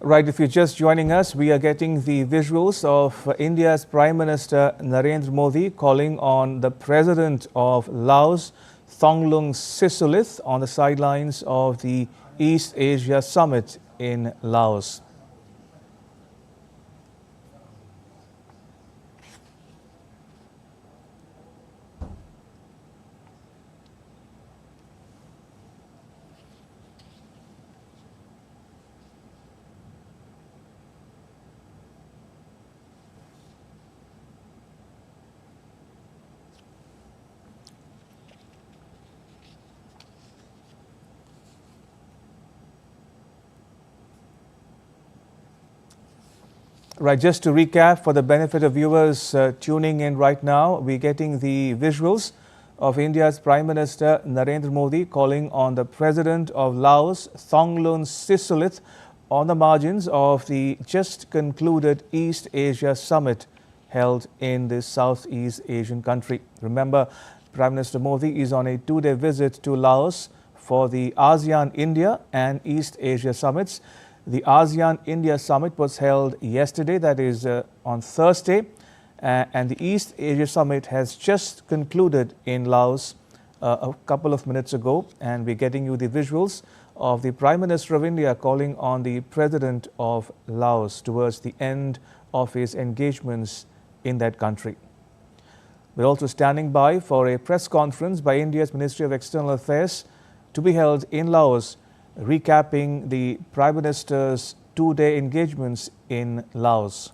Right, if you're just joining us, we are getting the visuals of India's Prime Minister Narendra Modi calling on the President of Laos, Thongloun Sisoulith, on the sidelines of the East Asia Summit in Laos. Right, just to recap for the benefit of viewers tuning in right now, we're getting the visuals of India's Prime Minister Narendra Modi calling on the President of Laos, Thongloun Sisoulith, on the margins of the just concluded East Asia Summit held in this Southeast Asian country. Remember, Prime Minister Modi is on a two-day visit to Laos for the ASEAN-India and East Asia Summits. The ASEAN-India Summit was held yesterday, that is on Thursday, and the East Asia Summit has just concluded in Laos a couple of minutes ago, and we're getting you the visuals of the Prime Minister of India calling on the President of Laos towards the end of his engagements in that country. We're also standing by for a press conference by India's Ministry of External Affairs to be held in Laos, recapping the Prime Minister's two-day engagements in Laos.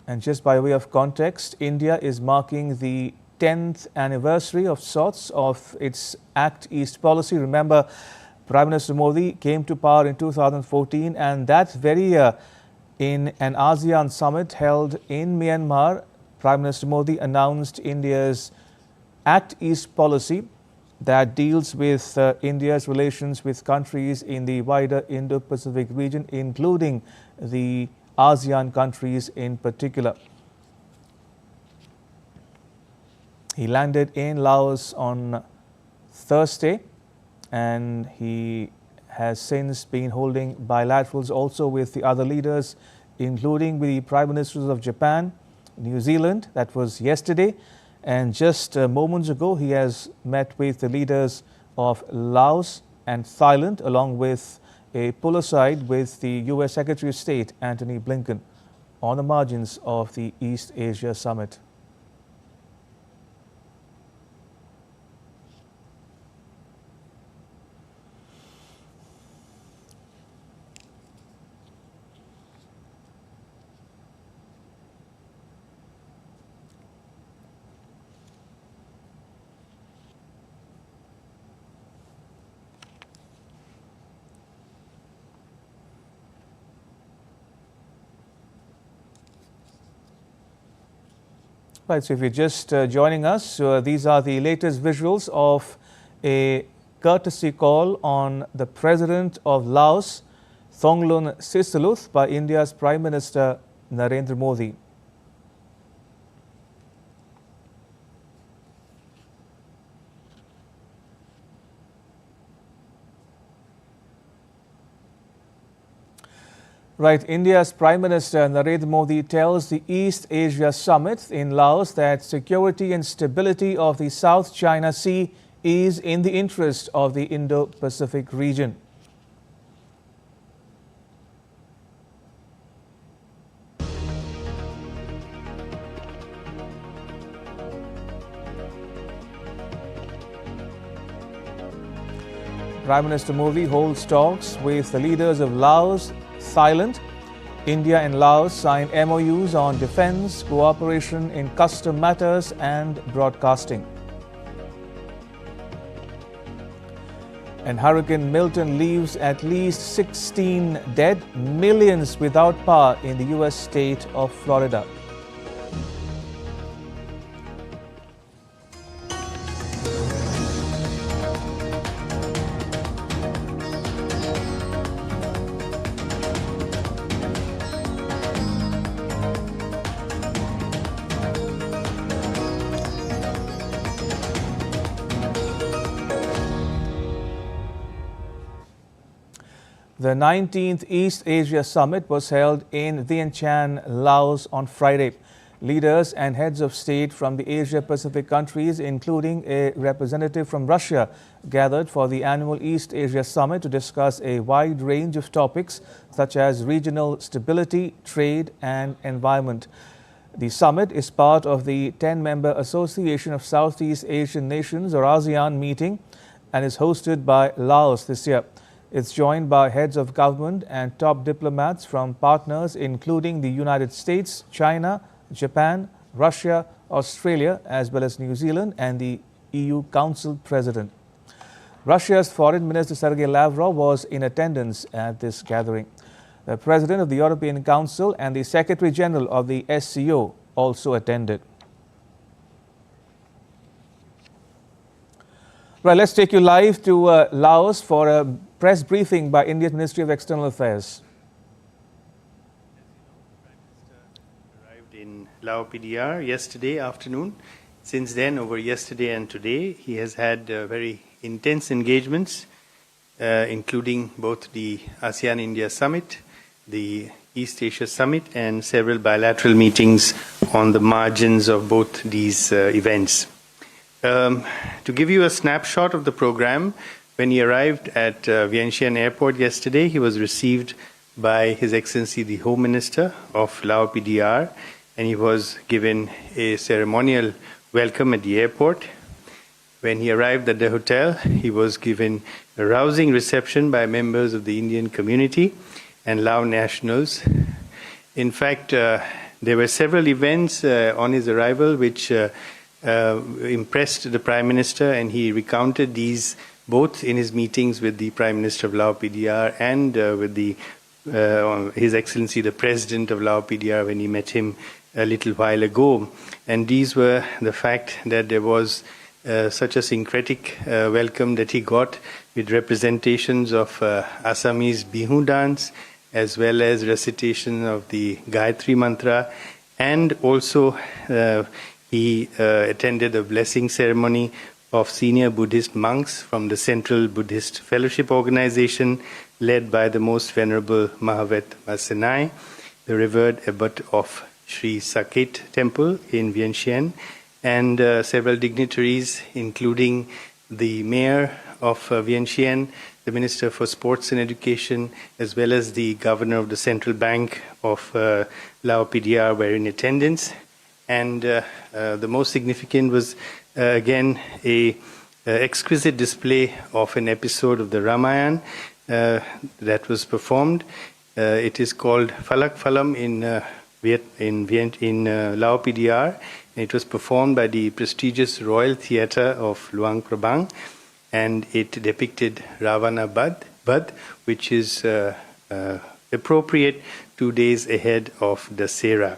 And just by way of context, India is marking the 10th anniversary of sorts of its Act East policy. Remember, Prime Minister Modi came to power in 2014, and that very year, in an ASEAN summit held in Myanmar, Prime Minister Modi announced India's Act East policy that deals with India's relations with countries in the wider Indo-Pacific region, including the ASEAN countries in particular. He landed in Laos on Thursday, and he has since been holding bilaterals also with the other leaders, including with the Prime Ministers of Japan, New Zealand, that was yesterday, and just moments ago he has met with the leaders of Laos and Thailand, along with a pull aside with the US Secretary of State Antony Blinken on the margins of the East Asia Summit. Right, so if you're just joining us, these are the latest visuals of a courtesy call on the President of Laos, Thongloun Sisoulith, by India's Prime Minister Narendra Modi. Right, India's Prime Minister Narendra Modi tells the East Asia Summit in Laos that security and stability of the South China Sea is in the interest of the Indo-Pacific region. Prime Minister Modi holds talks with the leaders of Laos, Thailand. India and Laos signed MOUs on defense, cooperation in custom matters and broadcasting. And Hurricane Milton leaves at least 16 dead, millions without power in the US state of Florida. The 19th East Asia Summit was held in Vientiane, Laos on Friday. Leaders and heads of state from the Asia-Pacific countries, including a representative from Russia, gathered for the annual East Asia Summit to discuss a wide range of topics such as regional stability, trade and environment. The summit is part of the 10-member Association of Southeast Asian Nations or ASEAN meeting and is hosted by Laos this year. It's joined by heads of government and top diplomats from partners including the United States, China, Japan, Russia, Australia, as well as New Zealand and the EU Council President. Russia's Foreign Minister Sergei Lavrov was in attendance at this gathering. The President of the European Council and the Secretary General of the SCO also attended. Right, let's take you live to Laos for a press briefing by India's Ministry of External Affairs. In Lao PDR yesterday afternoon. Since then, over yesterday and today, he has had very intense engagements, including both the ASEAN-India Summit, the East Asia Summit, and several bilateral meetings on the margins of both these events. To give you a snapshot of the program, when he arrived at Vientiane Airport yesterday, he was received by His Excellency the Home Minister of Lao PDR, and he was given a ceremonial welcome at the airport. When he arrived at the hotel, he was given a rousing reception by members of the Indian community and Lao nationals. In fact, there were several events on his arrival which impressed the Prime Minister, and he recounted these both in his meetings with the Prime Minister of Lao PDR and with His Excellency the President of Lao PDR when he met him a little while ago. And these were the fact that there was such a syncretic welcome that he got with representations of Assamese Bihu dance as well as recitation of the Gayatri Mantra, and also he attended a blessing ceremony of senior Buddhist monks from the Central Buddhist Fellowship Organization led by the Most Venerable Mahavet Masenai, the revered abbot of Sri Saket Temple in Vientiane, and several dignitaries, including the Mayor of Vientiane, the Minister for Sports and Education, as well as the Governor of the Central Bank of Lao PDR were in attendance. And the most significant was, again, a exquisite display of an episode of the Ramayana that was performed. It is called Falak Phalam in Lao PDR, and it was performed by the prestigious Royal Theatre of Luang Prabang, and it depicted Ravana Badh, which is appropriate 2 days ahead of Dasera.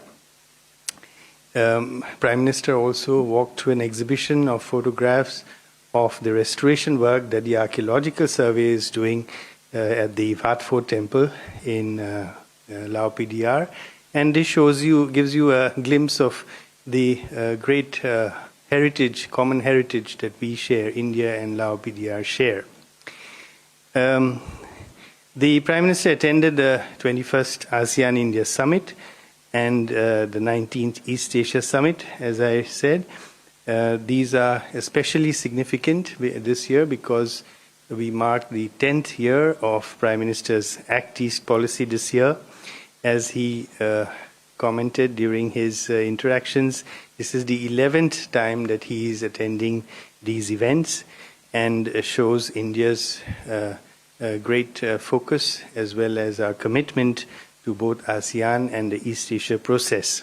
Prime Minister also walked through an exhibition of photographs of the restoration work that the Archaeological Survey is doing at the Wat Pho Temple in Lao PDR. And this gives you a glimpse of the great common heritage that we share, India and Lao PDR share. The Prime Minister attended the 21st ASEAN-India Summit and the 19th East Asia Summit, as I said. These are especially significant this year because we mark the 10th year of Prime Minister's Act East policy this year. As he commented during his interactions, this is the 11th time that he is attending these events, and shows India's great focus as well as our commitment to both ASEAN and the East Asia process.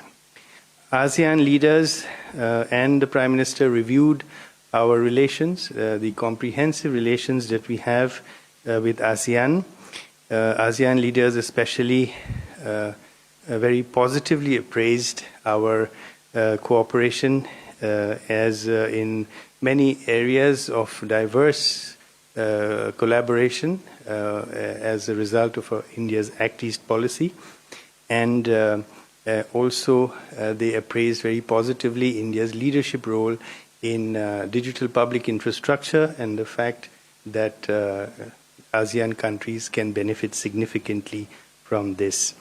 ASEAN leaders and the Prime Minister reviewed our relations, the comprehensive relations that we have with ASEAN. ASEAN leaders especially very positively appraised our cooperation as in many areas of diverse collaboration as a result of India's Act East policy. And also they appraised very positively India's leadership role in digital public infrastructure and the fact that ASEAN countries can benefit significantly from this.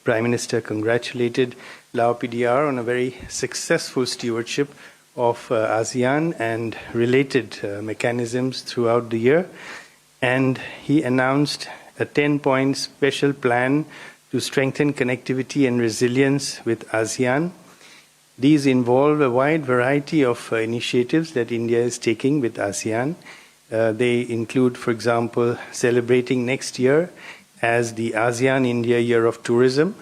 Prime Minister congratulated Lao PDR on a very successful stewardship of ASEAN and related mechanisms throughout the year, and he announced a 10-point special plan to strengthen connectivity and resilience with ASEAN. These involve a wide variety of initiatives that India is taking with ASEAN. They include, for example, celebrating next year as the ASEAN-India Year of Tourism.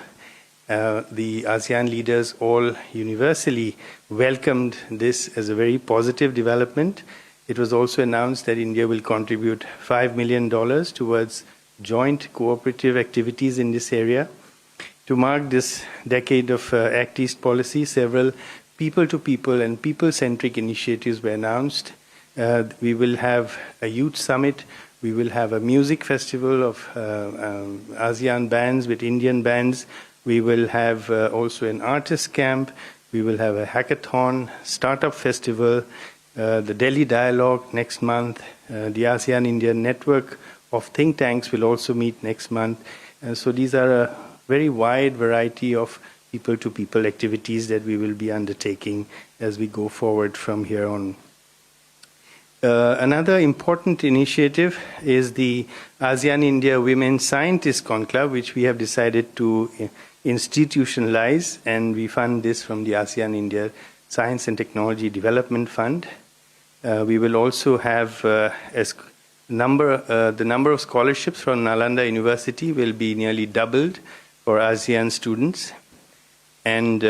The ASEAN leaders all universally welcomed this as a very positive development. It was also announced that India will contribute $5 million towards joint cooperative activities in this area. To mark this decade of Act East policy, several people-to-people and people-centric initiatives were announced. We will have a youth summit. We will have a music festival of ASEAN bands with Indian bands. We will have also an artist camp. We will have a hackathon, startup festival, the Delhi Dialogue next month. The ASEAN-India network of think tanks will also meet next month. So these are a very wide variety of people-to-people activities that we will be undertaking as we go forward from here on. Another important initiative is the ASEAN-India Women Scientist Conclave, which we have decided to institutionalize, and we fund this from the ASEAN-India Science and Technology Development Fund. We will also have the number of scholarships from Nalanda University will be nearly doubled for ASEAN students. And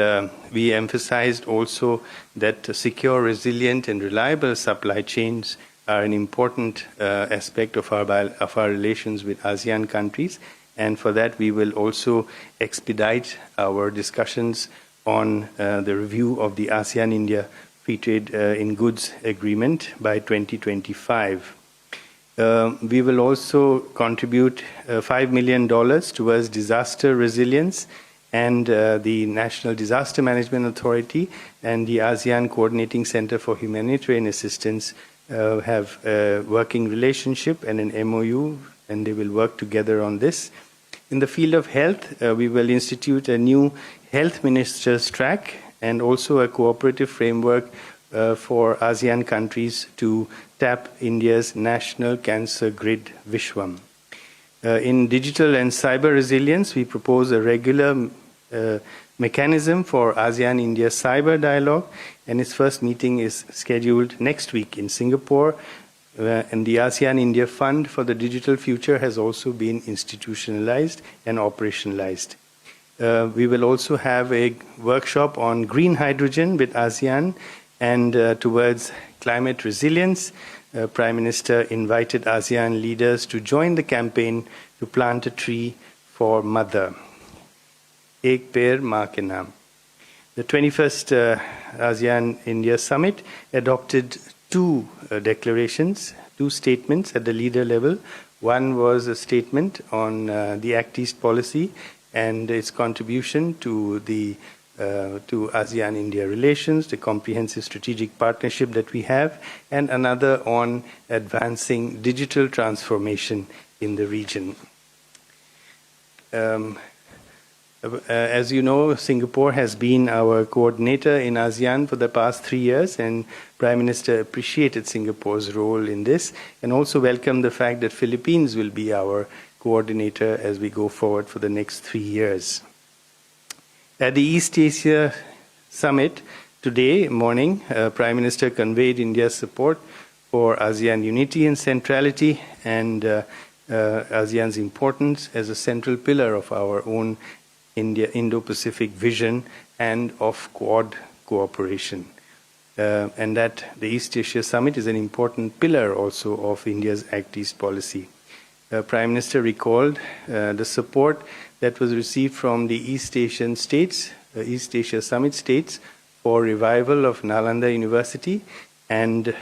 we emphasized also that secure, resilient, and reliable supply chains are an important aspect of our relations with ASEAN countries. And for that, we will also expedite our discussions on the review of the ASEAN-India Free Trade in Goods Agreement by 2025. We will also contribute $5 million towards disaster resilience, and the National Disaster Management Authority and the ASEAN Coordinating Center for Humanitarian Assistance have a working relationship and an MOU, and they will work together on this. In the field of health, we will institute a new health ministers track and also a cooperative framework for ASEAN countries to tap India's national cancer grid Vishwam. In digital and cyber resilience, we propose a regular mechanism for ASEAN-India cyber dialogue, and its first meeting is scheduled next week in Singapore. And the ASEAN-India Fund for the Digital Future has also been institutionalized and operationalized. We will also have a workshop on green hydrogen with ASEAN and towards climate resilience. Prime Minister invited ASEAN leaders to join the campaign to plant a tree for Mother. Ek Peड़ Maa Ke Naam. The 21st ASEAN-India Summit adopted two declarations, two statements at the leader level. One was a statement on the Act East policy and its contribution to the to ASEAN-India relations, the comprehensive strategic partnership that we have, and another on advancing digital transformation in the region. As you know, Singapore has been our coordinator in ASEAN for the past 3 years, and Prime Minister appreciated Singapore's role in this and also welcomed the fact that Philippines will be our coordinator as we go forward for the next 3 years. At the East Asia Summit today morning, Prime Minister conveyed India's support for ASEAN unity and centrality and ASEAN's importance as a central pillar of our own Indo-Pacific vision and of Quad cooperation. And that the East Asia Summit is an important pillar also of India's Act East policy. Prime Minister recalled the support that was received from the East Asian states, East Asia Summit states, for revival of Nalanda University, and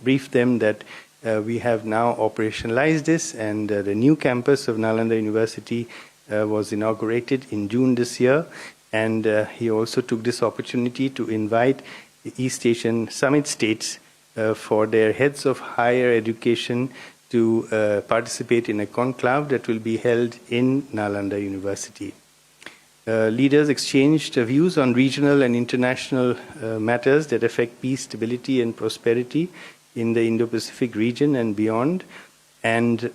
briefed them that we have now operationalized this, and the new campus of Nalanda University was inaugurated in June this year, and he also took this opportunity to invite the East Asian Summit states for their heads of higher education to participate in a conclave that will be held in Nalanda University. Leaders exchanged views on regional and international matters that affect peace, stability, and prosperity in the Indo-Pacific region and beyond. And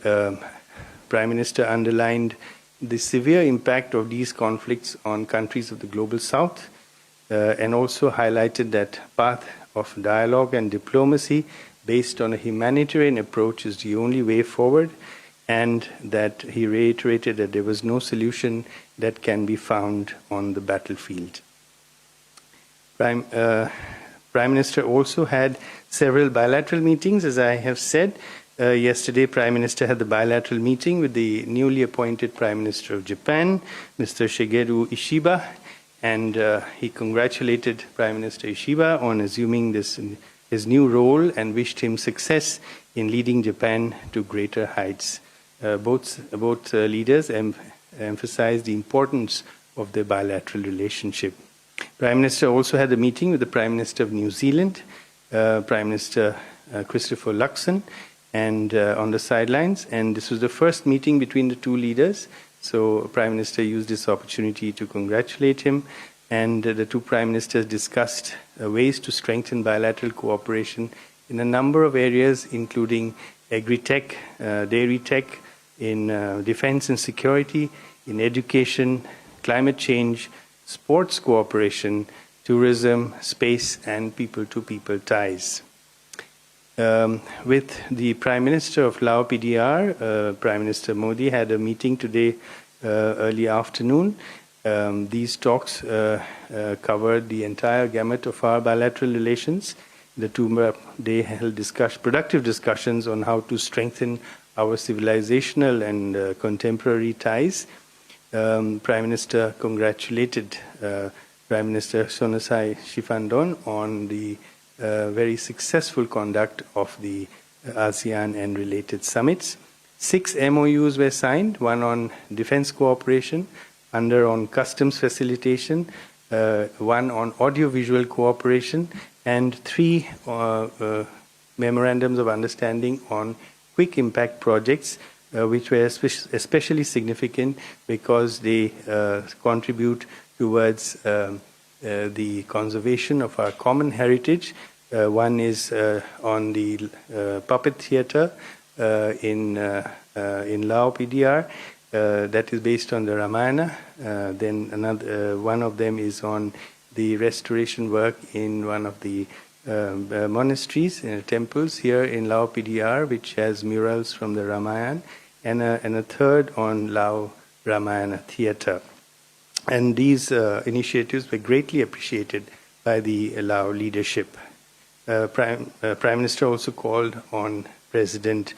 Prime Minister underlined the severe impact of these conflicts on countries of the global south, and also highlighted that path of dialogue and diplomacy based on a humanitarian approach is the only way forward, and that he reiterated that there was no solution that can be found on the battlefield. Prime Minister also had several bilateral meetings, as I have said. Yesterday, Prime Minister had the bilateral meeting with the newly appointed Prime Minister of Japan, Mr. Shigeru Ishiba, and he congratulated Prime Minister Ishiba on assuming his new role and wished him success in leading Japan to greater heights. Both leaders emphasized the importance of the bilateral relationship. Prime Minister also had a meeting with the Prime Minister of New Zealand, Prime Minister Christopher Luxon, and on the sidelines. And this was the first meeting between the two leaders. So Prime Minister used this opportunity to congratulate him. And the two Prime Ministers discussed ways to strengthen bilateral cooperation in a number of areas, including agri-tech, dairy tech, in defense and security, in education, climate change, sports cooperation, tourism, space, and people-to-people ties. With the Prime Minister of Laos PDR, Prime Minister Modi had a meeting today early afternoon. These talks covered the entire gamut of our bilateral relations. They held productive discussions on how to strengthen our civilizational and contemporary ties. Prime Minister congratulated Prime Minister Sonasai Sifandon on the very successful conduct of the ASEAN and related summits. 6 MOUs were signed, one on defense cooperation, another on customs facilitation, one on audiovisual cooperation, and 3 memorandums of understanding on quick impact projects, which were especially significant because they contribute towards the conservation of our common heritage. One is on the puppet theatre in Laos PDR, that is based on the Ramayana. Then another one of them is on the restoration work in one of the monasteries and temples here in Laos PDR, which has murals from the Ramayana, and a third on Lao Ramayana theatre. And these initiatives were greatly appreciated by the Lao leadership. Prime Minister also called on President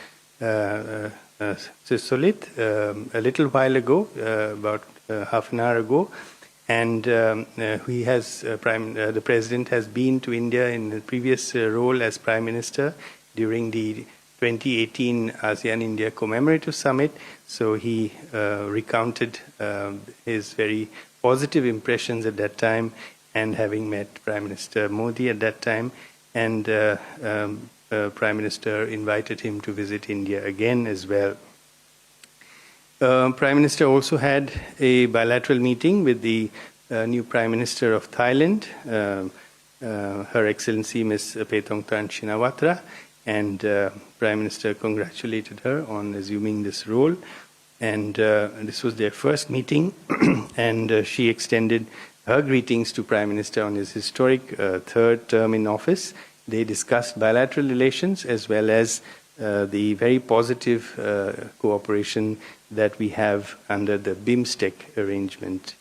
Sissolit a little while ago, about half an hour ago, and the President has been to India in the previous role as Prime Minister during the 2018 ASEAN-India Commemorative Summit. So he recounted his very positive impressions at that time, and having met Prime Minister Modi at that time, and Prime Minister invited him to visit India again as well. Prime Minister also had a bilateral meeting with the new Prime Minister of Thailand, Her Excellency Ms. Paetongtarn Shinawatra, and Prime Minister congratulated her on assuming this role. And this was their first meeting, and she extended her greetings to Prime Minister on his historic third term in office. They discussed bilateral relations as well as the very positive cooperation that we have under the BIMSTEC arrangement.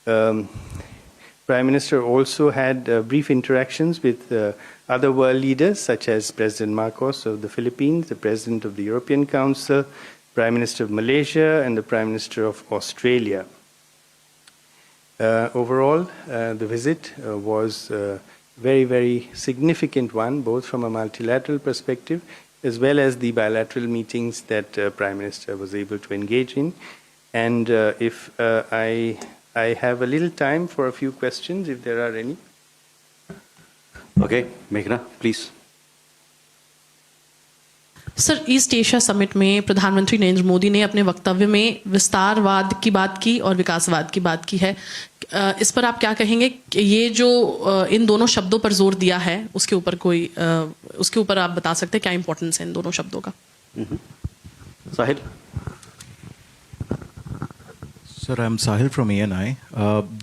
Prime Minister also had brief interactions with other world leaders, such as President Marcos of the Philippines, the President of the European Council, Prime Minister of Malaysia, and the Prime Minister of Australia. Overall, the visit was a very, very significant one, both from a multilateral perspective as well as the bilateral meetings that Prime Minister was able to engage in. And if I have a little time for a few questions, if there are any. Okay, Meghna, please. Sir, east Asia summit में प्रधानमंत्री नरेंद्र मोदी ने अपने वक्तव्य में विस्तारवाद की बात की और विकासवाद की बात की है. इस पर आप क्या कहेंगे कि ये जो इन दोनों शब्दों पर जोर दिया है, उसके ऊपर आप बता सकते हैं क्या इंपॉर्टेंस है इन दोनों शब्दों का? Sahil. Sir, I'm Sahil from ANI.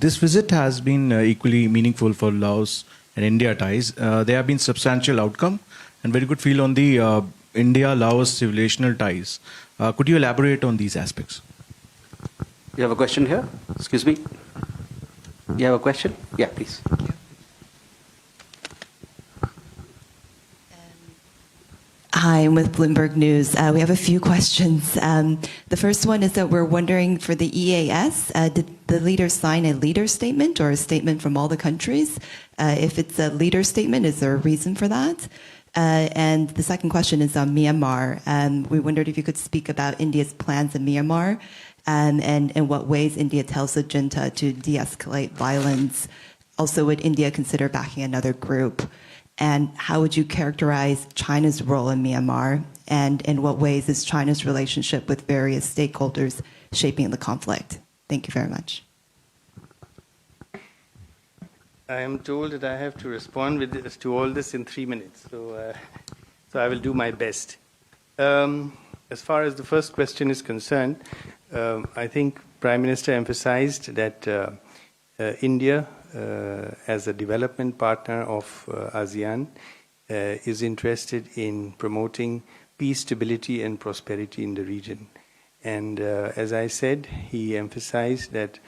This visit has been equally meaningful for Laos and India ties. There have been substantial outcome and very good feel on the India-Laos civilizational ties. Could you elaborate on these aspects? You have a question here? Excuse me. You have a question? Yeah, please. Hi, I'm with Bloomberg News. We have a few questions. The first one is that we're wondering for the EAS, did the leaders sign a leader statement or a statement from all the countries? If it's a leader statement, is there a reason for that? And the second question is on Myanmar. We wondered if you could speak about India's plans in Myanmar and in what ways India tells the junta to de-escalate violence. Also, would India consider backing another group? And how would you characterize China's role in Myanmar? And in what ways is China's relationship with various stakeholders shaping the conflict? Thank you very much. I am told that I have to respond to all this in 3 minutes, so I will do my best. As far as the first question is concerned, I think Prime Minister emphasized that India, as a development partner of ASEAN, is interested in promoting peace, stability, and prosperity in the region. And as I said, he emphasized that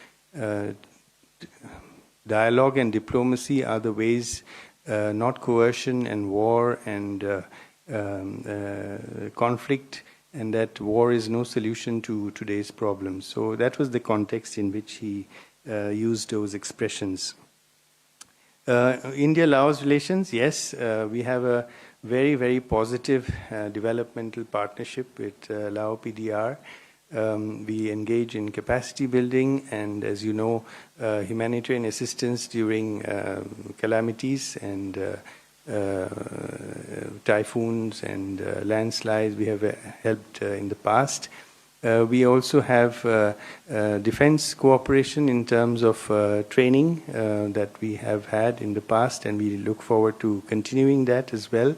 dialogue and diplomacy are the ways, not coercion and war and conflict, and that war is no solution to today's problems. So that was the context in which he used those expressions. India-Laos relations, yes, we have a very, very positive developmental partnership with Lao PDR. We engage in capacity building and, as you know, humanitarian assistance during calamities and typhoons and landslides. We have helped in the past. We also have defense cooperation in terms of training that we have had in the past, and we look forward to continuing that as well.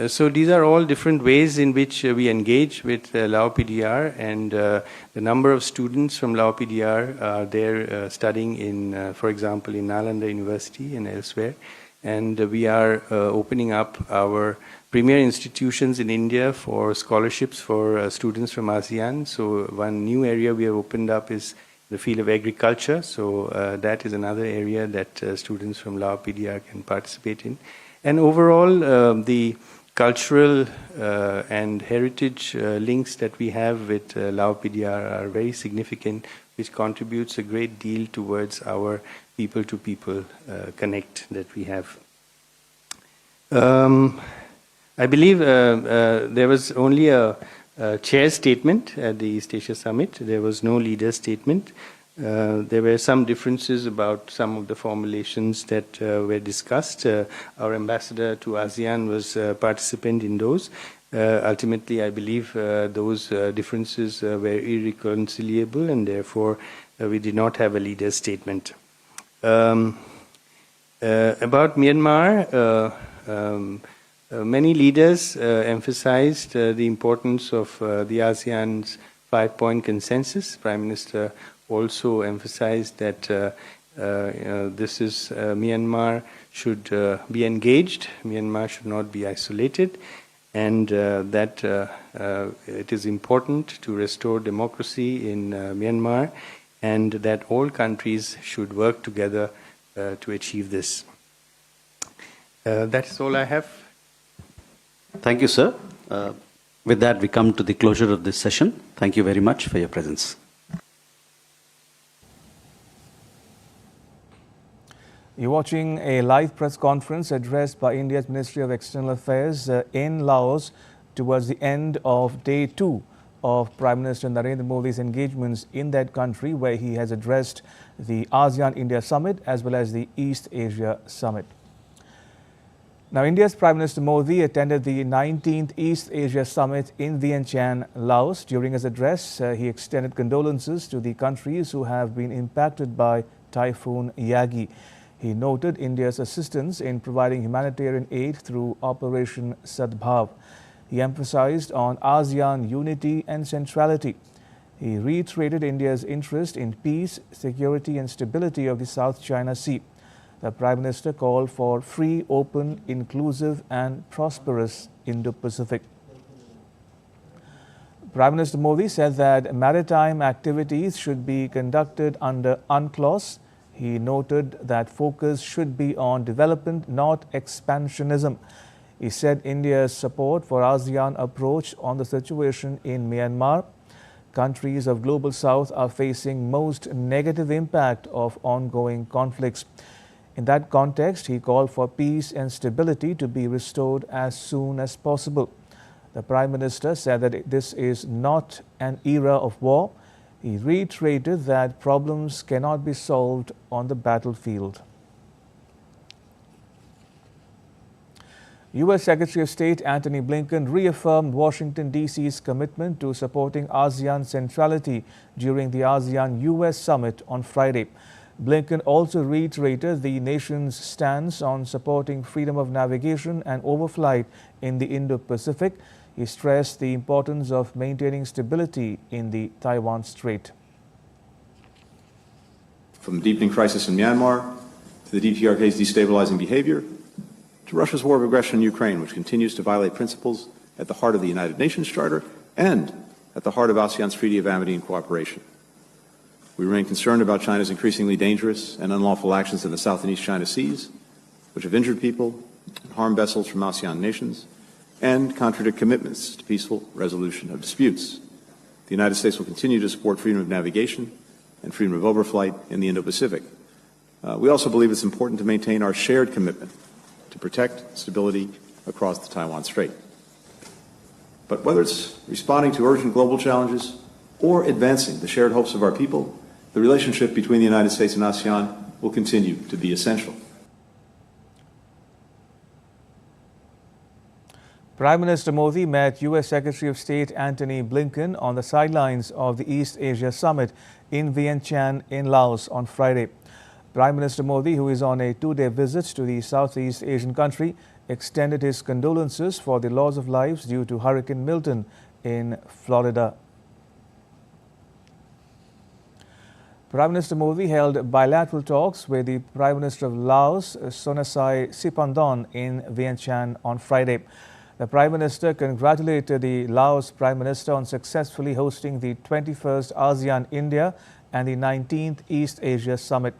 So these are all different ways in which we engage with Lao PDR, and the number of students from Lao PDR are there studying in, for example, in Nalanda University and elsewhere. And we are opening up our premier institutions in India for scholarships for students from ASEAN. So one new area we have opened up is the field of agriculture. So that is another area that students from Lao PDR can participate in. And overall, the cultural and heritage links that we have with Lao PDR are very significant, which contributes a great deal towards our people-to-people connect that we have. I believe there was only a chair statement at the East Asia Summit. There was no leader statement. There were some differences about some of the formulations that were discussed. Our ambassador to ASEAN was a participant in those. Ultimately, I believe those differences were irreconcilable, and therefore we did not have a leader statement. About Myanmar, many leaders emphasized the importance of the ASEAN's 5-point consensus. Prime Minister also emphasized that this is Myanmar should be engaged. Myanmar should not be isolated, and that it is important to restore democracy in Myanmar, and that all countries should work together to achieve this. That is all I have. Thank you, sir. With that, we come to the closure of this session. Thank you very much for your presence. You're watching a live press conference addressed by India's Ministry of External Affairs in Laos towards the end of day 2 of Prime Minister Narendra Modi's engagements in that country, where he has addressed the ASEAN-India Summit as well as the East Asia Summit. Now, India's Prime Minister Modi attended the 19th East Asia Summit in Vientiane, Laos. During his address, he extended condolences to the countries who have been impacted by Typhoon Yagi. He noted India's assistance in providing humanitarian aid through Operation Sadbhav. He emphasized on ASEAN unity and centrality. He reiterated India's interest in peace, security and stability of the South China Sea. The Prime Minister called for free, open, inclusive and prosperous Indo-Pacific. Prime Minister Modi said that maritime activities should be conducted under UNCLOS. He noted that focus should be on development, not expansionism. He said India's support for ASEAN approach on the situation in Myanmar. Countries of Global South are facing most negative impact of ongoing conflicts. In that context, he called for peace and stability to be restored as soon as possible. The Prime Minister said that this is not an era of war. He reiterated that problems cannot be solved on the battlefield. U.S. Secretary of State Antony Blinken reaffirmed Washington, D.C.'s commitment to supporting ASEAN centrality during the ASEAN-U.S. Summit on Friday. Blinken also reiterated the nation's stance on supporting freedom of navigation and overflight in the Indo-Pacific. He stressed the importance of maintaining stability in the Taiwan Strait. From the deepening crisis in Myanmar to the DPRK's destabilizing behavior, to Russia's war of aggression in Ukraine, which continues to violate principles at the heart of the United Nations Charter and at the heart of ASEAN's Treaty of Amity and Cooperation. We remain concerned about China's increasingly dangerous and unlawful actions in the South and East China Seas, which have injured people and harmed vessels from ASEAN nations, and contradict commitments to peaceful resolution of disputes. The United States will continue to support freedom of navigation and freedom of overflight in the Indo-Pacific. We also believe it's important to maintain our shared commitment to protect stability across the Taiwan Strait. But whether it's responding to urgent global challenges or advancing the shared hopes of our people, the relationship between the United States and ASEAN will continue to be essential. Prime Minister Modi met U.S. Secretary of State Antony Blinken on the sidelines of the East Asia Summit in Vientiane in Laos on Friday. Prime Minister Modi, who is on a two-day visit to the Southeast Asian country, extended his condolences for the loss of lives due to Hurricane Milton in Florida. Prime Minister Modi held bilateral talks with the Prime Minister of Laos, Sonexay Siphandone, in Vientiane on Friday. The Prime Minister congratulated the Laos Prime Minister on successfully hosting the 21st ASEAN-India and the 19th East Asia Summit.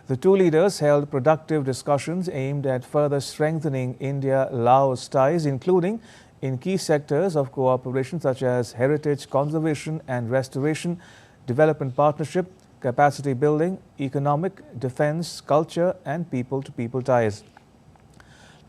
The two leaders held productive discussions aimed at further strengthening India-Laos ties, including in key sectors of cooperation such as heritage conservation and restoration, development partnership, capacity building, economic, defense, culture and people-to-people ties.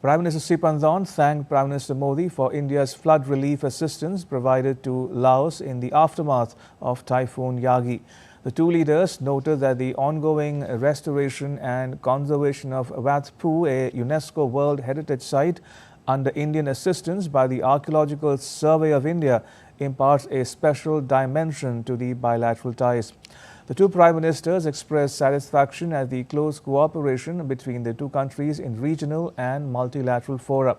Prime Minister Siphandone thanked Prime Minister Modi for India's flood relief assistance provided to Laos in the aftermath of Typhoon Yagi. The two leaders noted that the ongoing restoration and conservation of Wat Phu, a UNESCO World Heritage Site, under Indian assistance by the Archaeological Survey of India, imparts a special dimension to the bilateral ties. The two Prime Ministers expressed satisfaction at the close cooperation between the two countries in regional and multilateral fora.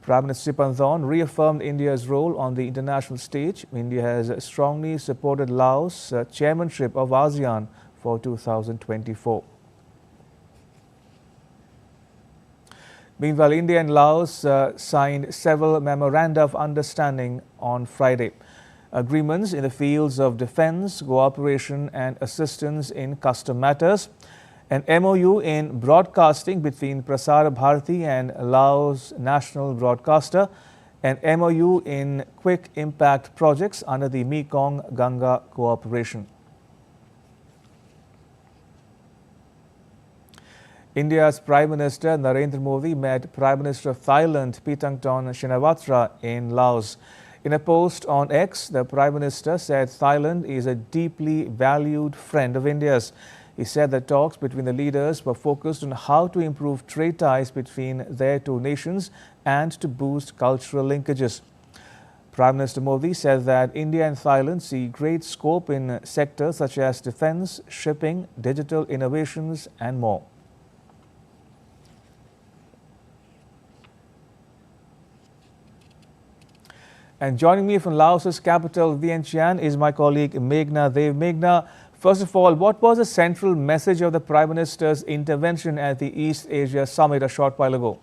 Prime Minister Siphandone reaffirmed India's role on the international stage. India has strongly supported Laos' chairmanship of ASEAN for 2024. Meanwhile, India and Laos signed several memoranda of understanding on Friday. Agreements in the fields of defense, cooperation and assistance in custom matters, an MOU in broadcasting between Prasar Bharati and Laos National Broadcaster, an MOU in quick impact projects under the Mekong-Ganga cooperation. India's Prime Minister Narendra Modi met Prime Minister of Thailand Paetongtarn Shinawatra in Laos. In a post on X, the Prime Minister said Thailand is a deeply valued friend of India's. He said that talks between the leaders were focused on how to improve trade ties between their two nations and to boost cultural linkages. Prime Minister Modi said that India and Thailand see great scope in sectors such as defense, shipping, digital innovations and more. And joining me from Laos's capital, Vientiane, is my colleague Meghna Dev. Meghna, first of all, what was the central message of the Prime Minister's intervention at the East Asia Summit a short while ago?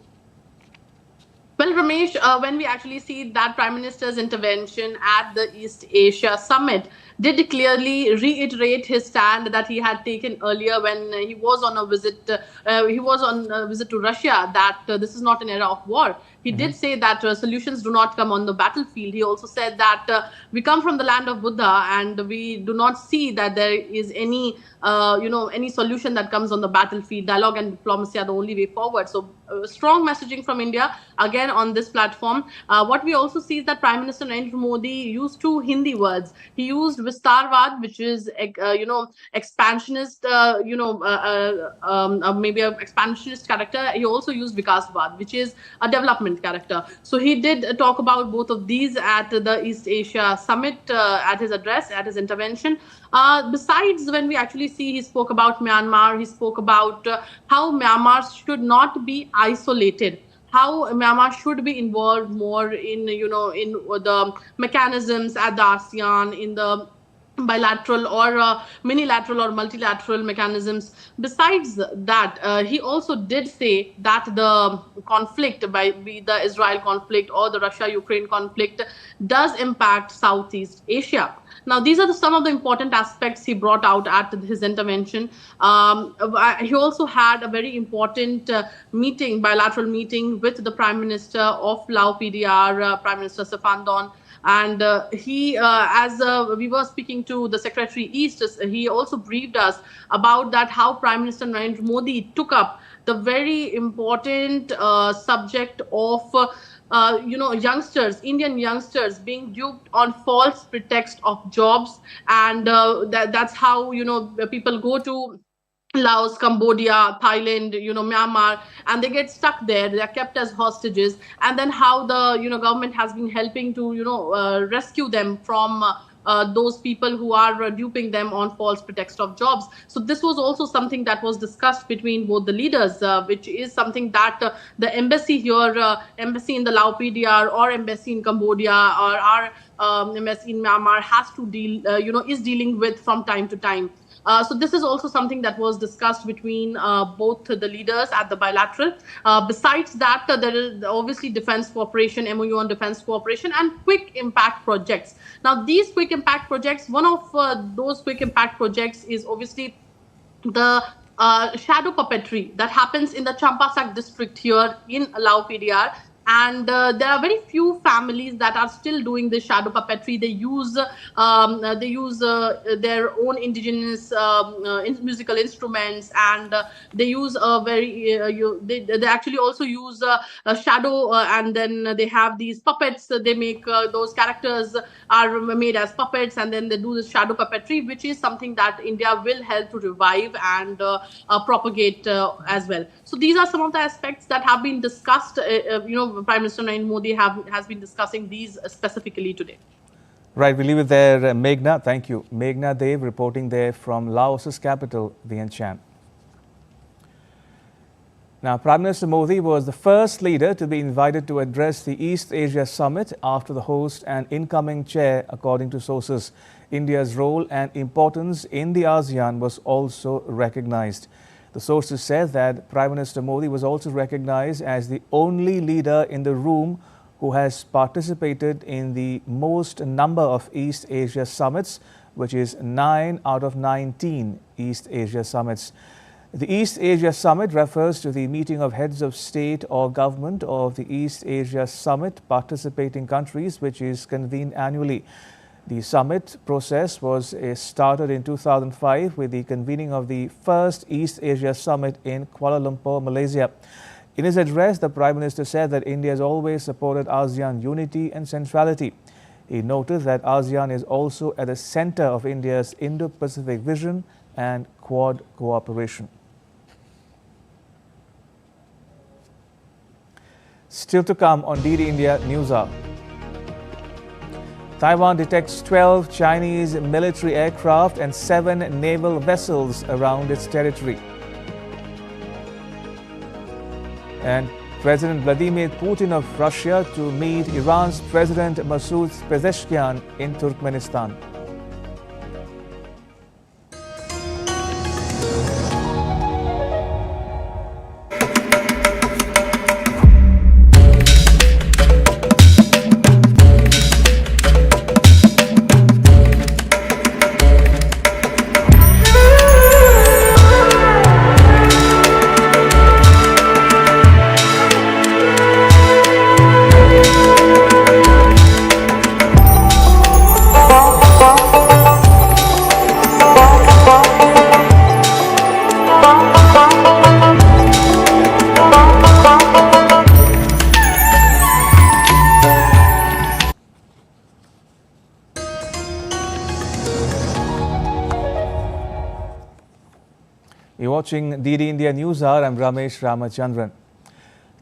Well, Ramesh, when we actually see that Prime Minister's intervention at the East Asia Summit did clearly reiterate his stand that he had taken earlier when he was on a visit. To Russia. That this is not an era of war. He did say that solutions do not come on the battlefield. He also said that we come from the land of Buddha, and we do not see that there is any solution that comes on the battlefield. Dialogue and diplomacy are the only way forward. So strong messaging from India again on this platform. What we also see is that Prime Minister Narendra Modi used two Hindi words. He used Vistarvad, which is expansionist, maybe an expansionist character. He also used Vikasvad, which is a development character. So he did talk about both of these at the East Asia Summit, at his address, at his intervention. Besides, when we actually see, he spoke about Myanmar. He spoke about how Myanmar should not be isolated, how Myanmar should be involved more in the mechanisms at the ASEAN, in the bilateral or minilateral or multilateral mechanisms. Besides that, he also did say that the conflict, be the Israel conflict or the Russia-Ukraine conflict, does impact Southeast Asia. Now, these are some of the important aspects he brought out at his intervention. He also had a very important bilateral meeting with the Prime Minister of Laos PDR, Prime Minister Siphandon. And as we were speaking to the Secretary East, he also briefed us about that, how Prime Minister Narendra Modi took up the very important subject of Indian youngsters being duped on false pretext of jobs. And that's how, people go to Laos, Cambodia, Thailand, Myanmar, and they get stuck there. They are kept as hostages. And then how the, government has been helping to, rescue them from those people who are duping them on false pretext of jobs. So this was also something that was discussed between both the leaders, which is something that the embassy here, embassy in the Laos PDR or embassy in Cambodia or our embassy in Myanmar has to deal, is dealing with from time to time. So this is also something that was discussed between both the leaders at the bilateral. Besides that, there is obviously defense cooperation, MOU on defense cooperation, and quick impact projects. Now, these quick impact projects, one of those quick impact projects is obviously the shadow puppetry that happens in the Champasak district here in Laos PDR. And there are very few families that are still doing this shadow puppetry. They use their own indigenous musical instruments, and they use they actually also use a shadow, and then they have these puppets. They make those characters are made as puppets, and then they do this shadow puppetry, which is something that India will help to revive and propagate as well. So these are some of the aspects that have been discussed. Prime Minister Narendra Modi has been discussing these specifically today. Right, we'll leave it there, Meghna. Thank you. Meghna Dev reporting there from Laos's capital, Vientiane. Now, Prime Minister Modi was the first leader to be invited to address the East Asia Summit after the host and incoming chair, according to sources. India's role and importance in the ASEAN was also recognized. The sources said that Prime Minister Modi was also recognized as the only leader in the room who has participated in the most number of East Asia summits, which is 9 out of 19 East Asia summits. The East Asia Summit refers to the meeting of heads of state or government of the East Asia Summit participating countries, which is convened annually. The summit process was started in 2005 with the convening of the first East Asia Summit in Kuala Lumpur, Malaysia. In his address, the Prime Minister said that India has always supported ASEAN unity and centrality. He noted that ASEAN is also at the center of India's Indo-Pacific vision and Quad cooperation. Still to come on DD India News Hour. Taiwan detects 12 Chinese military aircraft and 7 naval vessels around its territory. And President Vladimir Putin of Russia to meet Iran's President Masoud Pezeshkian in Turkmenistan. You're watching DD India News Hour. I'm Ramesh Ramachandran.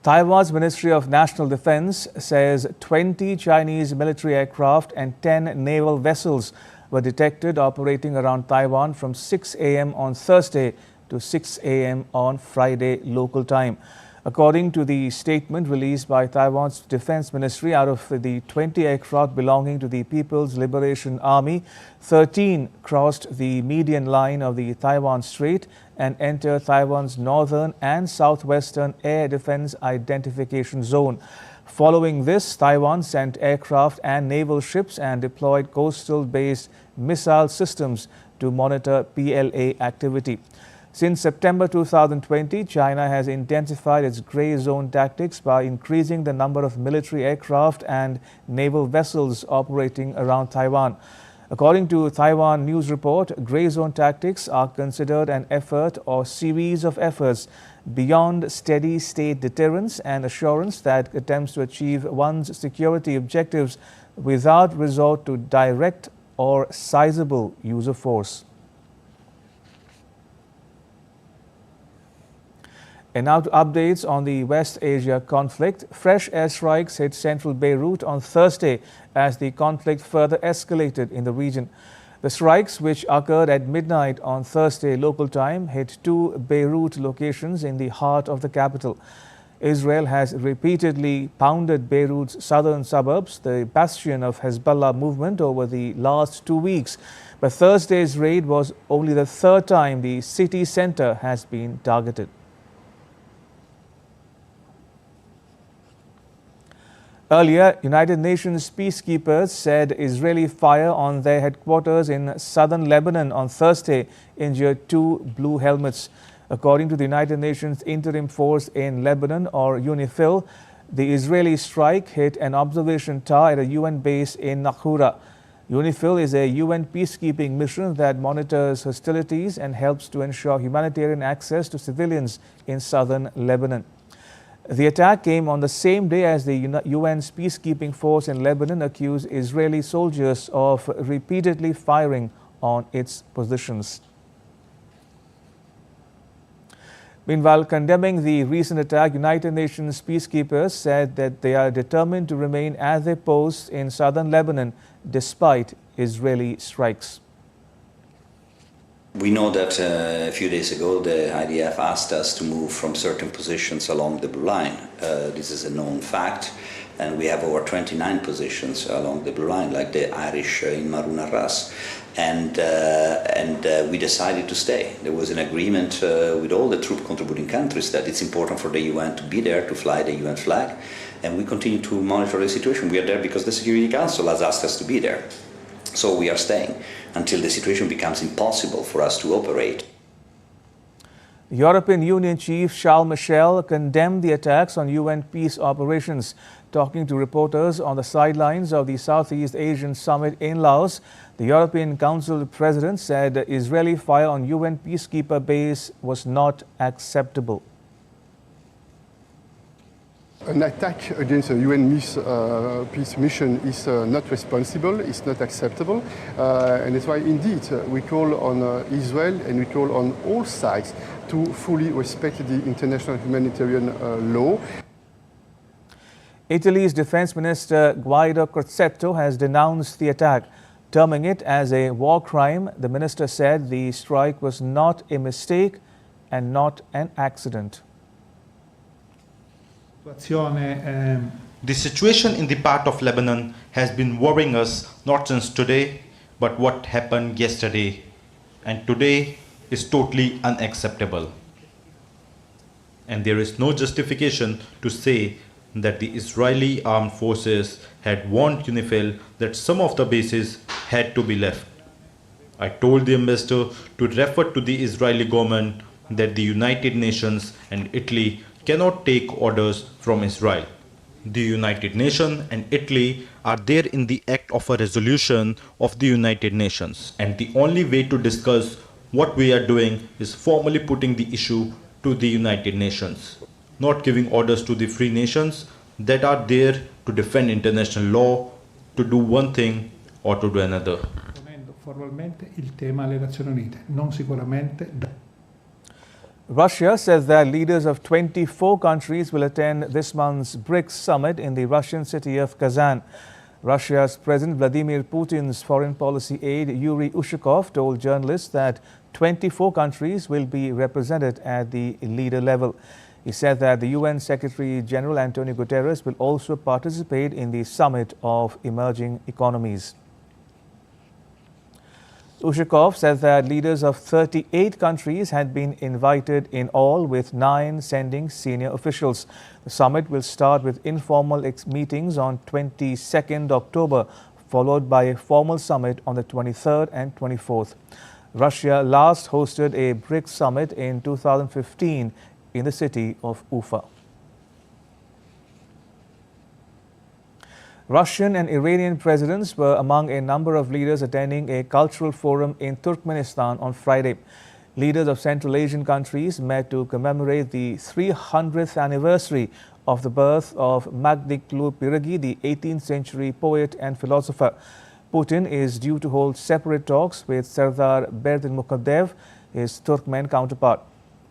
Taiwan's Ministry of National Defense says 20 Chinese military aircraft and 10 naval vessels were detected operating around Taiwan from 6 a.m. on Thursday to 6 a.m. on Friday local time. According to the statement released by Taiwan's Defense Ministry, out of the 20 aircraft belonging to the People's Liberation Army, 13 crossed the median line of the Taiwan Strait and entered Taiwan's northern and southwestern air defense identification zone. Following this, Taiwan sent aircraft and naval ships and deployed coastal-based missile systems to monitor PLA activity. Since September 2020, China has intensified its grey zone tactics by increasing the number of military aircraft and naval vessels operating around Taiwan. According to Taiwan News Report, grey zone tactics are considered an effort or series of efforts beyond steady state deterrence and assurance that attempts to achieve one's security objectives without resort to direct or sizable use of force. And now to updates on the West Asia conflict. Fresh airstrikes hit central Beirut on Thursday as the conflict further escalated in the region. The strikes, which occurred at midnight on Thursday local time, hit 2 Beirut locations in the heart of the capital. Israel has repeatedly pounded Beirut's southern suburbs, the bastion of Hezbollah movement, over the last 2 weeks. But Thursday's raid was only the third time the city center has been targeted. Earlier, United Nations peacekeepers said Israeli fire on their headquarters in southern Lebanon on Thursday injured 2 blue helmets. According to the United Nations Interim Force in Lebanon, or UNIFIL, the Israeli strike hit an observation tower at a UN base in Naqoura. UNIFIL is a UN peacekeeping mission that monitors hostilities and helps to ensure humanitarian access to civilians in southern Lebanon. The attack came on the same day as the UN's peacekeeping force in Lebanon accused Israeli soldiers of repeatedly firing on its positions. Meanwhile, condemning the recent attack, United Nations peacekeepers said that they are determined to remain at their posts in southern Lebanon despite Israeli strikes. We know that a few days ago the IDF asked us to move from certain positions along the blue line. This is a known fact, and we have over 29 positions along the blue line, like the Irish in Maruna Ras. And we decided to stay. There was an agreement with all the troop contributing countries that it's important for the UN to be there, to fly the UN flag, and we continue to monitor the situation. We are there because the Security Council has asked us to be there. So we are staying until the situation becomes impossible for us to operate. European Union Chief Charles Michel condemned the attacks on UN peace operations. Talking to reporters on the sidelines of the Southeast Asian Summit in Laos, the European Council President said Israeli fire on UN peacekeeper base was not acceptable. An attack against a UN peace mission is not responsible, it's not acceptable, and that's why indeed we call on Israel and we call on all sides to fully respect the international humanitarian law. Italy's Defense Minister Guido Crosetto has denounced the attack, terming it as a war crime. The minister said the strike was not a mistake and not an accident. The situation in the part of Lebanon has been worrying us not since today, but what happened yesterday. And today is totally unacceptable. And there is no justification to say that the Israeli armed forces had warned UNIFIL that some of the bases had to be left. I told the ambassador to refer to the Israeli government that the United Nations and Italy cannot take orders from Israel. The United Nations and Italy are there in the act of a resolution of the United Nations. And the only way to discuss what we are doing is formally putting the issue to the United Nations, not giving orders to the free nations that are there to defend international law, to do one thing or to do another. Formalmente il tema alle Nazioni Unite, non sicuramente. Russia says that leaders of 24 countries will attend this month's BRICS Summit in the Russian city of Kazan. Russia's President Vladimir Putin's foreign policy aide Yuri Ushakov told journalists that 24 countries will be represented at the leader level. He said that the UN Secretary General Antonio Guterres will also participate in the Summit of Emerging Economies. Ushakov said that leaders of 38 countries had been invited in all, with 9 sending senior officials. The summit will start with informal meetings on 22nd October, followed by a formal summit on the 23rd and 24th. Russia last hosted a BRICS summit in 2015 in the city of Ufa. Russian and Iranian presidents were among a number of leaders attending a cultural forum in Turkmenistan on Friday. Leaders of Central Asian countries met to commemorate the 300th anniversary of the birth of Magdiklu Piragi, the 18th century poet and philosopher. Putin is due to hold separate talks with Sardar Berdimuhamedow, his Turkmen counterpart.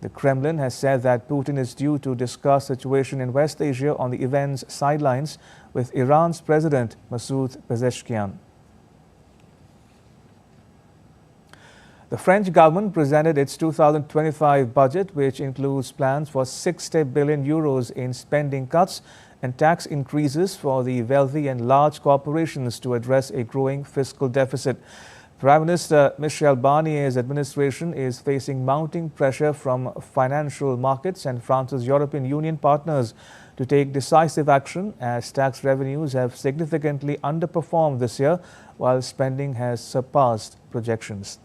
The Kremlin has said that Putin is due to discuss the situation in West Asia on the event's sidelines with Iran's President Masoud Pezeshkian. The French government presented its 2025 budget, which includes plans for 60 billion euros in spending cuts and tax increases for the wealthy and large corporations to address a growing fiscal deficit. Prime Minister Michel Barnier's administration is facing mounting pressure from financial markets and France's European Union partners to take decisive action, as tax revenues have significantly underperformed this year, while spending has surpassed projections.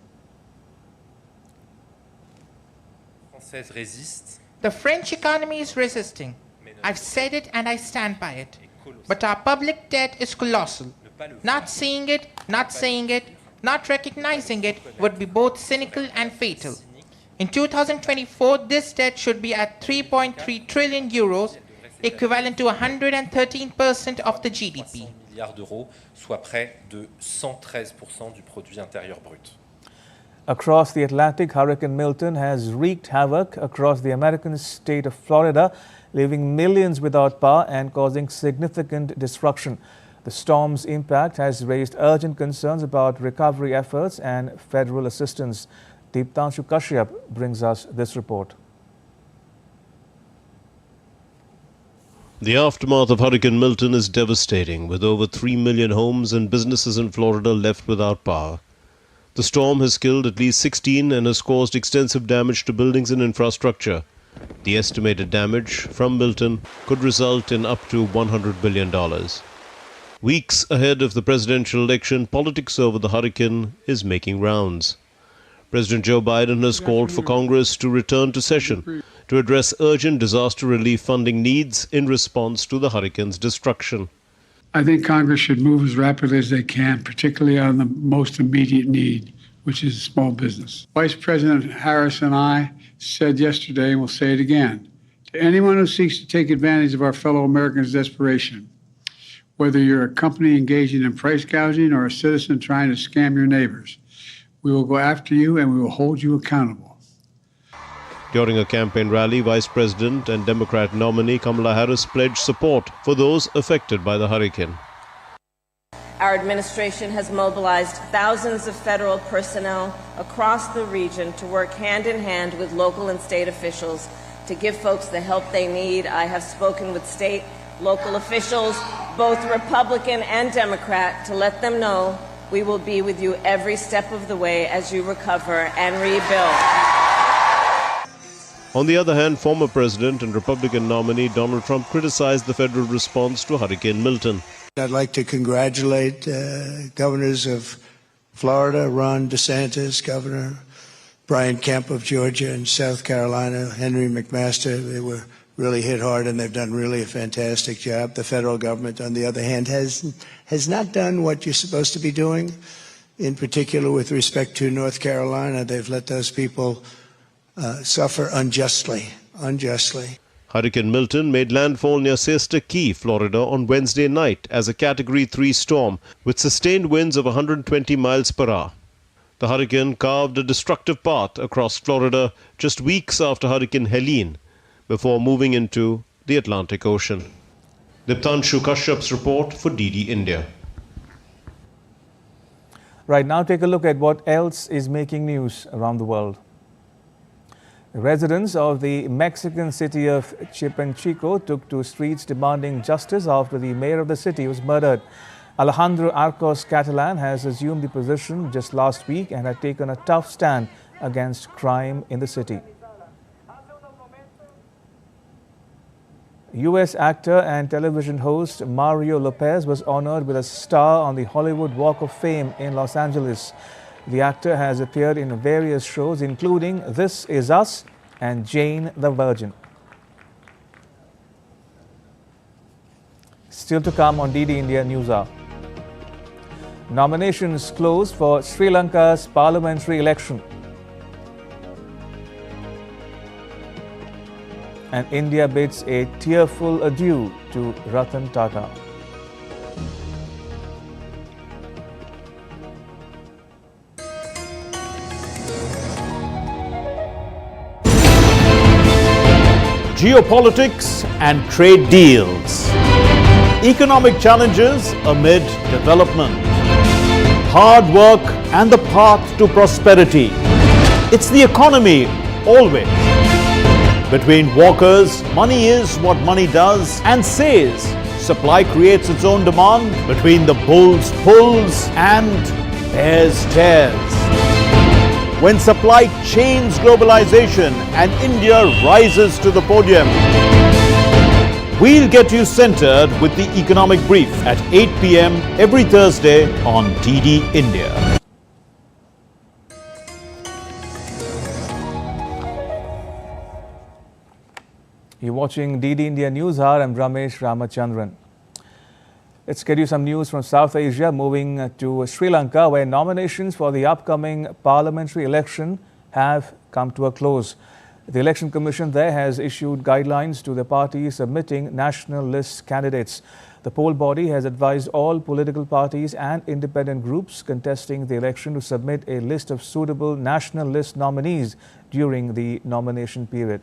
The French economy is resisting. I've said it and I stand by it. But our public debt is colossal. Not seeing it, not saying it, not recognizing it would be both cynical and fatal. In 2024, this debt should be at 3.3 trillion euros, equivalent to 113% of the GDP. Across the Atlantic, Hurricane Milton has wreaked havoc across the American state of Florida, leaving millions without power and causing significant destruction. The storm's impact has raised urgent concerns about recovery efforts and federal assistance. Deeptanshu Kashyap brings us this report. The aftermath of Hurricane Milton is devastating, with over 3 million homes and businesses in Florida left without power. The storm has killed at least 16 and has caused extensive damage to buildings and infrastructure. The estimated damage from Milton could result in up to $100 billion. Weeks ahead of the presidential election, politics over the hurricane is making rounds. President Joe Biden has called for Congress to return to session to address urgent disaster relief funding needs in response to the hurricane's destruction. I think Congress should move as rapidly as they can, particularly on the most immediate need, which is small business. Vice President Harris and I said yesterday, and we'll say it again, To anyone who seeks to take advantage of our fellow Americans' desperation, whether you're a company engaging in price gouging or a citizen trying to scam your neighbors, we will go after you and we will hold you accountable. During a campaign rally, Vice President and Democrat nominee Kamala Harris pledged support for those affected by the hurricane. Our administration has mobilized thousands of federal personnel across the region to work hand in hand with local and state officials to give folks the help they need. I have spoken with state, local officials, both Republican and Democrat, to let them know we will be with you every step of the way as you recover and rebuild. On the other hand, former President and Republican nominee Donald Trump criticized the federal response to Hurricane Milton. I'd like to congratulate governors of Florida, Ron DeSantis, Governor Brian Kemp of Georgia and South Carolina, Henry McMaster. They were really hit hard and they've done really a fantastic job. The federal government, on the other hand, has not done what you're supposed to be doing. In particular, with respect to North Carolina, they've let those people suffer unjustly. Hurricane Milton made landfall near Siesta Key, Florida on Wednesday night as a Category 3 storm with sustained winds of 120 miles per hour. The hurricane carved a destructive path across Florida just weeks after Hurricane Helene, before moving into the Atlantic Ocean. Diptanshu Kashyap's report for DD India. Right now, take a look at what else is making news around the world. Residents of the Mexican city of Chipanchico took to streets demanding justice after the mayor of the city was murdered. Alejandro Arcos Catalan has assumed the position just last week and had taken a tough stand against crime in the city. U.S. actor and television host Mario Lopez was honored with a star on the Hollywood Walk of Fame in Los Angeles. The actor has appeared in various shows including This Is Us and Jane the Virgin. Still to come on DD India News Hour. Nominations closed for Sri Lanka's parliamentary election. And India bids a tearful adieu to Ratan Tata. Geopolitics and trade deals. Economic challenges amid development. Hard work and the path to prosperity. It's the economy always. Between walkers, money is what money does and says. Supply creates its own demand. Between the bulls pulls and bears tears. When supply chains globalization and India rises to the podium. We'll get you centered with the Economic Brief at 8 p.m. every Thursday on DD India. You're watching DD India News Hour. I'm Ramesh Ramachandran. Let's get you some news from South Asia, moving to Sri Lanka, where nominations for the upcoming parliamentary election have come to a close. The Election Commission there has issued guidelines to the parties submitting national list candidates. The poll body has advised all political parties and independent groups contesting the election to submit a list of suitable national list nominees during the nomination period.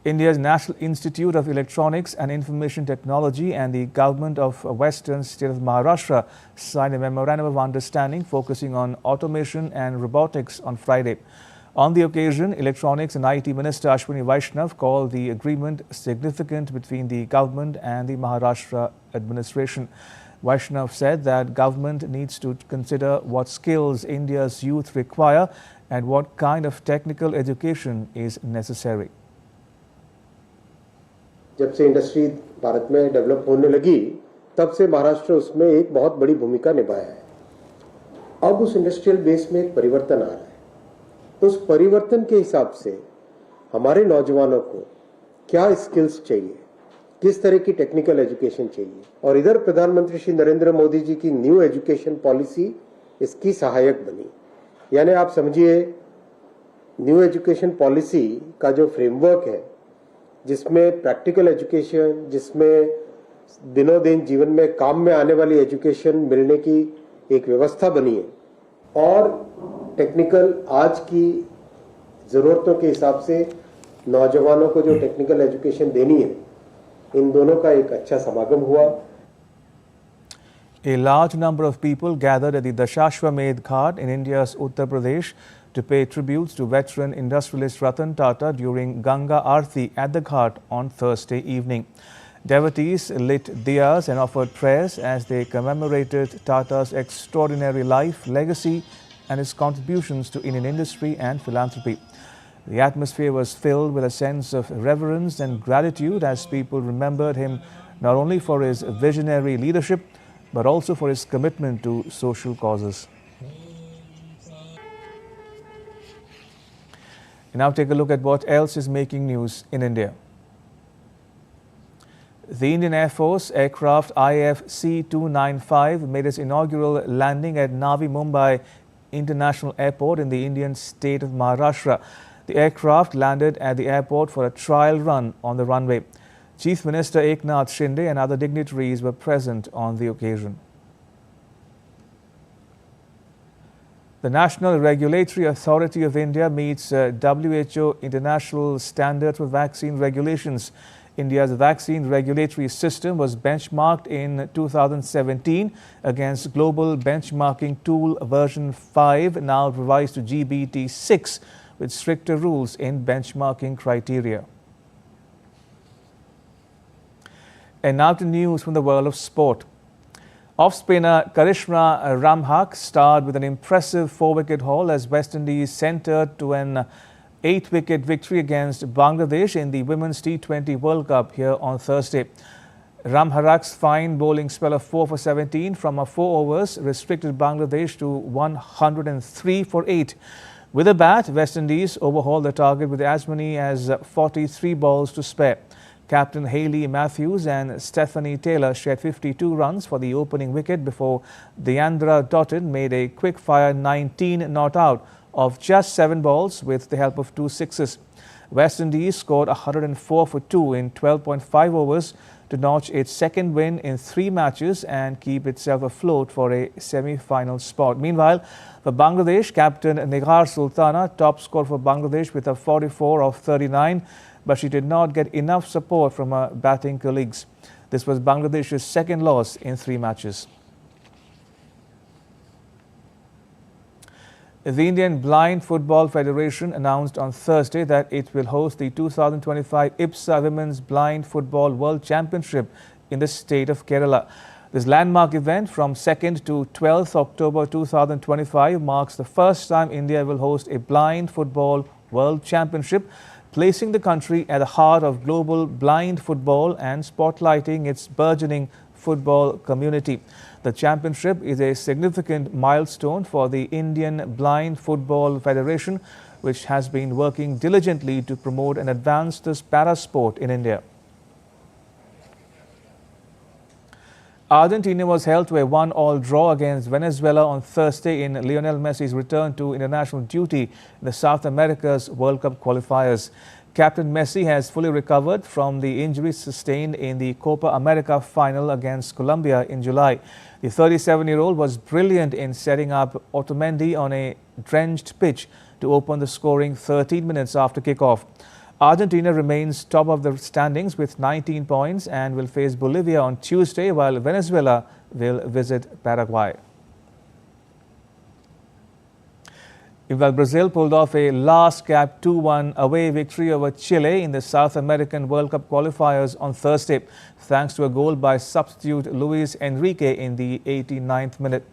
India's National Institute of Electronics and Information Technology and the Government of Western State of Maharashtra signed a memorandum of understanding focusing on automation and robotics on Friday. On the occasion, Electronics and IT Minister Ashwini Vaishnav called the agreement significant between the government and the Maharashtra administration. Vaishnav said that government needs to consider what skills India's youth require and what kind of technical education is necessary. जब से industry Bharat में develop होने लगी तब से महाराष्ट्र उसमें एक बहुत बड़ी भूमिका निभाया है। अब उस इंडस्ट्रियल बेस में एक परिवर्तन आ रहा है। उस परिवर्तन के हिसाब से हमारे नौजवानों को क्या स्किल्स चाहिए, किस तरह की टेक्निकल एजुकेशन चाहिए, और इधर प्रधानमंत्री श्री नरेंद्र मोदी जी की न्यू एजुकेशन पॉलिसी इसकी सहायक बनी। यानी आप समझिए न्यू एजुकेशन पॉलिसी का जो फ्रेमवर्क है, जिसमें प्रैक्टिकल एजुकेशन, जिसमें दिनों दिन जीवन में काम में आने वाली एजुकेशन मिलने की एक व्यवस्था बनी है, और टेक्निकल आज की ज़रूरतों के हिसाब से नौजवानों को जो टेक्निकल एजुकेशन देनी है, इन दोनों का एक अच्छा समागम हुआ। A large number of people gathered at the Dashashwamedh Ghat in India's Uttar Pradesh to pay tributes to veteran industrialist Ratan Tata during Ganga Aarti at the Ghat on Thursday evening. Devotees lit diyas and offered prayers as they commemorated Tata's extraordinary life, legacy and his contributions to Indian industry and philanthropy. The atmosphere was filled with a sense of reverence and gratitude as people remembered him not only for his visionary leadership but also for his commitment to social causes. And now take a look at what else is making news in India. The Indian Air Force aircraft IF-C-295 made its inaugural landing at Navi Mumbai International Airport in the Indian state of Maharashtra. The aircraft landed at the airport for a trial run on the runway. Chief Minister Eknath Shinde and other dignitaries were present on the occasion. The National Regulatory Authority of India meets WHO international standards for vaccine regulations. India's vaccine regulatory system was benchmarked in 2017 against Global Benchmarking Tool version 5, now revised to GBT6, with stricter rules in benchmarking criteria. And now to news from the world of sport. Off-spinner Karishma Ramhak starred with an impressive 4-wicket haul as West Indies centred to an 8-wicket victory against Bangladesh in the Women's T20 World Cup here on Thursday. Ramharak's fine bowling spell of 4 for 17 from 4 overs restricted Bangladesh to 103 for 8. With a bat, West Indies overhauled the target with as many as 43 balls to spare. Captain Hayley Matthews and Stephanie Taylor shared 52 runs for the opening wicket before Deandra Dottin made a quick-fire 19 not out of just 7 balls with the help of 2 sixes. West Indies scored 104 for 2 in 12.5 overs to notch its second win in 3 matches and keep itself afloat for a semi-final spot. Meanwhile, for Bangladesh, captain Nigar Sultana top scored for Bangladesh with a 44 of 39, but she did not get enough support from her batting colleagues. This was Bangladesh's second loss in 3 matches. The Indian Blind Football Federation announced on Thursday that it will host the 2025 IPSA Women's Blind Football World Championship in the state of Kerala. This landmark event from 2nd to 12th October 2025 marks the first time India will host a blind football world championship, placing the country at the heart of global blind football and spotlighting its burgeoning football community. The championship is a significant milestone for the Indian Blind Football Federation, which has been working diligently to promote and advance this para-sport in India. Argentina was held to a 1-1 draw against Venezuela on Thursday in Lionel Messi's return to international duty in the South America's World Cup qualifiers. Captain Messi has fully recovered from the injuries sustained in the Copa America final against Colombia in July. The 37-year-old was brilliant in setting up Otamendi on a drenched pitch to open the scoring 13 minutes after kickoff. Argentina remains top of the standings with 19 points and will face Bolivia on Tuesday, while Venezuela will visit Paraguay. While Brazil pulled off a last-gap 2-1 away victory over Chile in the South American World Cup qualifiers on Thursday, thanks to a goal by substitute Luis Enrique in the 89th minute.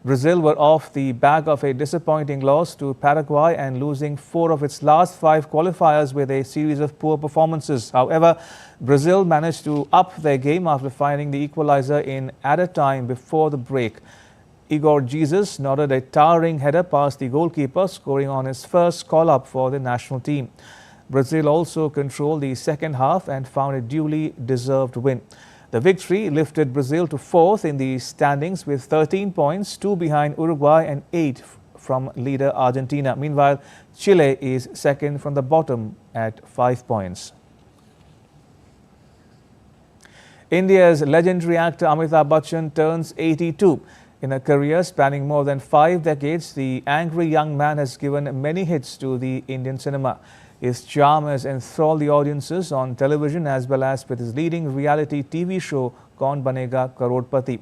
Brazil were off the back of a disappointing loss to Paraguay and losing 4 of its last 5 qualifiers with a series of poor performances. However, Brazil managed to up their game after finding the equalizer in added time before the break. Igor Jesus nodded a towering header past the goalkeeper, scoring on his first call-up for the national team. Brazil also controlled the second half and found a duly deserved win. The victory lifted Brazil to 4th in the standings with 13 points, 2 behind Uruguay and 8 from leader Argentina. Meanwhile, Chile is second from the bottom at 5 points. India's legendary actor Amitabh Bachchan turns 82. In a career spanning more than 5 decades, the angry young man has given many hits to the Indian cinema. His charm has enthralled the audiences on television as well as with his leading reality TV show Kaun Banega Crorepati.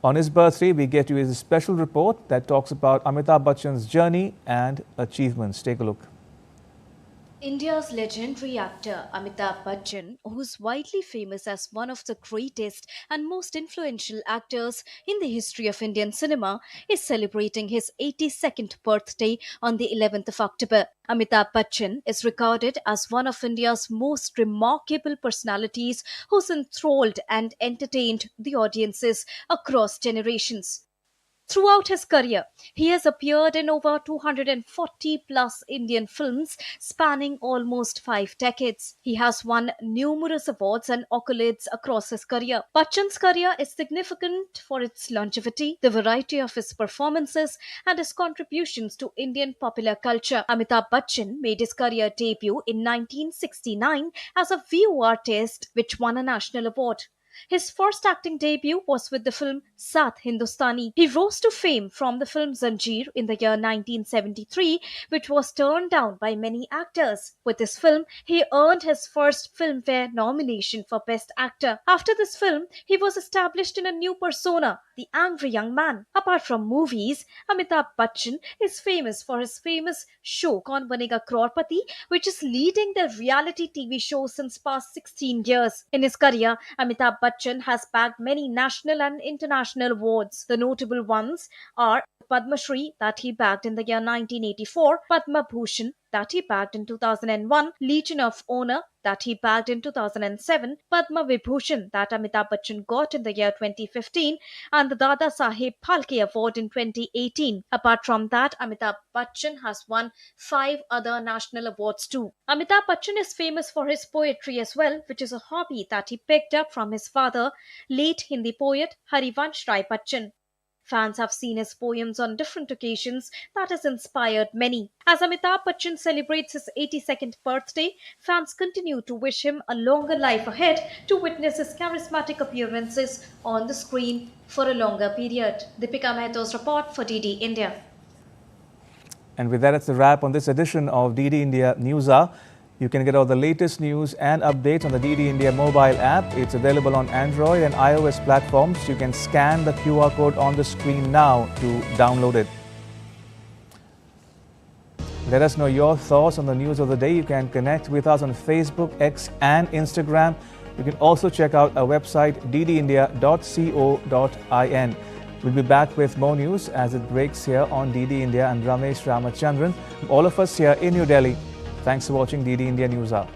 On his birthday, we get you a special report that talks about Amitabh Bachchan's journey and achievements. Take a look. India's legendary actor Amitabh Bachchan, who's widely famous as one of the greatest and most influential actors in the history of Indian cinema, is celebrating his 82nd birthday on the 11th of October. Amitabh Bachchan is regarded as one of India's most remarkable personalities who's enthralled and entertained the audiences across generations. Throughout his career, he has appeared in over 240 plus Indian films spanning almost 5 decades. He has won numerous awards and accolades across his career. Bachchan's career is significant for its longevity, the variety of his performances, and his contributions to Indian popular culture. Amitabh Bachchan made his career debut in 1969 as a VO artist, which won a national award. His first acting debut was with the film Saath Hindustani. He rose to fame from the film Zanjeer in the year 1973, which was turned down by many actors. With this film, he earned his first Filmfare nomination for Best Actor. After this film, he was established in a new persona, the angry young man. Apart from movies, Amitabh Bachchan is famous for his famous show Kaun Banega Crorepati, which is leading the reality TV show since past 16 years. In his career, Amitabh Bachchan has bagged many national and international awards. The notable ones are Padma Shri that he bagged in the year 1984, Padma Bhushan that he bagged in 2001, Legion of Honor that he bagged in 2007, Padma Vibhushan that Amitabh Bachchan got in the year 2015, and the Dada Saheb Phalke Award in 2018. Apart from that, Amitabh Bachchan has won 5 other national awards too. Amitabh Bachchan is famous for his poetry as well, which is a hobby that he picked up from his father, late Hindi poet Harivansh Rai Bachchan. Fans have seen his poems on different occasions that has inspired many. As Amitabh Bachchan celebrates his 82nd birthday, fans continue to wish him a longer life ahead to witness his charismatic appearances on the screen for a longer period. Deepika Mehto's report for DD India. And with that, it's a wrap on this edition of DD India News Hour. You can get all the latest news and updates on the DD India mobile app. It's available on Android and iOS platforms. You can scan the QR code on the screen now to download it. Let us know your thoughts on the news of the day. You can connect with us on Facebook, X and Instagram. You can also check out our website ddindia.co.in. We'll be back with more news as it breaks here on DD India. And Ramesh Ramachandran, all of us here in New Delhi. Thanks for watching DD India News Hour.